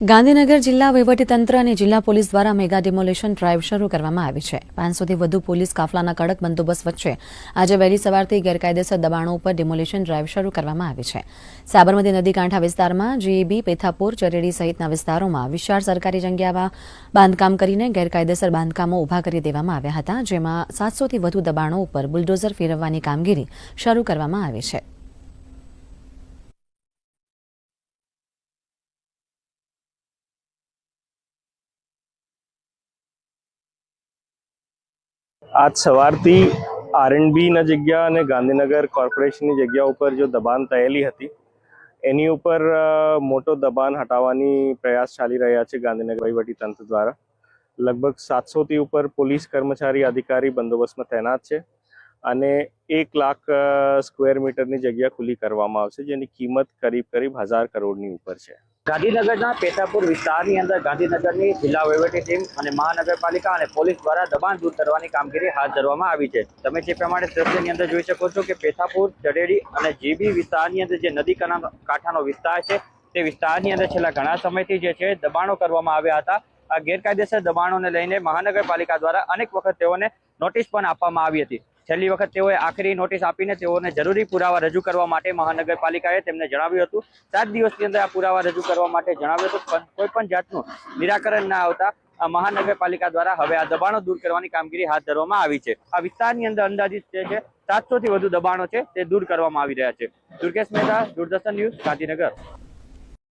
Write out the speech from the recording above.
ગાંધીનગર જિલ્લા વહીવટીતંત્ર અને જિલ્લા પોલીસ દ્વારા મેગા ડિમોલેશન ડ્રાઇવ શરૂ કરવામાં આવી છે। 500થી વધુ પોલીસ કાફલાના કડક બંદોબસ્ત વચ્ચે આજે વહેલી સવારથી ગેરકાયદેસર દબાણો ઉપર ડિમોલેશન ડ્રાઇવ શરૂ કરવામાં આવી છે। સાબરમતી નદી કાંઠા વિસ્તારમાં જીઈબી, પેથાપુર, ચરેડી સહિતના વિસ્તારોમાં વિશાળ સરકારી જગ્યામાં બાંધકામ કરીને ગેરકાયદેસર બાંધકામો ઊભા કરી દેવામાં આવ્યા હતા, જેમાં 700થી વધુ દબાણો ઉપર બુલડોઝર ફેરવવાની કામગીરી શરૂ કરવામાં આવી છે। आज સવારથી આરએનબીના જગ્યા અને ગાંધીનગર કોર્પોરેશનની જગ્યા ઉપર જો દબાણ થયેલી હતી એની ઉપર મોટો દબાણ હટાવવાની પ્રયાસ ચાલી રહ્યા છે ગાંધીનગર વહીવટીતંત્ર દ્વારા। લગભગ 700થી ઉપર પોલીસ કર્મચારી અધિકારી બંદોબસ્તમાં તૈનાત છે અને 1 લાખ સ્ક્વેર મીટરની જગ્યા ખુલ્લી કરવામાં આવશે, જેની કિંમત કરીબ 1000 કરોડની ઉપર છે। ગાંધીનગરના પેથાપુર વિસ્તારની અંદર ગાંધીનગરની જિલ્લા વહીવટી ટીમ અને મહાનગરપાલિકા અને પોલીસ દ્વારા દબાણ દૂર કરવાની કામગીરી હાથ ધરવામાં આવી છે। તમે જે પ્રમાણે દ્રશ્યની અંદર જોઈ શકો છો કે પેથાપુર, ચરેડી અને જીબી વિસ્તારની અંદર જે નદી કાંઠાનો વિસ્તાર છે તે વિસ્તારની અંદર છેલ્લા ઘણા સમયથી જે છે દબાણો કરવામાં આવ્યા હતા। આ ગેરકાયદેસર દબાણોને લઈને મહાનગરપાલિકા દ્વારા અનેક વખત તેઓને નોટિસ પણ આપવામાં આવી હતી। છેલ્લી વખત તેઓએ આખરી નોટિસ આપીને તેઓને જરૂરી પુરાવા રજૂ કરવા માટે મહાનગરપાલિકાએ તેમને જણાવ્યું હતું। 7 દિવસની અંદર આ પુરાવા રજૂ કરવા માટે જણાવ્યું હતું, પણ કોઈ પણ જાતનું નિરાકરણ ના આવતા મહાનગરપાલિકા દ્વારા હવે આ દબાણો દૂર કરવાની કામગીરી હાથ ધરવામાં આવી છે। આ વિસ્તારની અંદર અંદાજિત જે છે 700થી વધુ દબાણો છે તે દૂર કરવામાં આવી રહ્યા છે। દુર્ગેશ મહેતા, દૂરદર્શન ન્યૂઝ, ગાંધીનગર।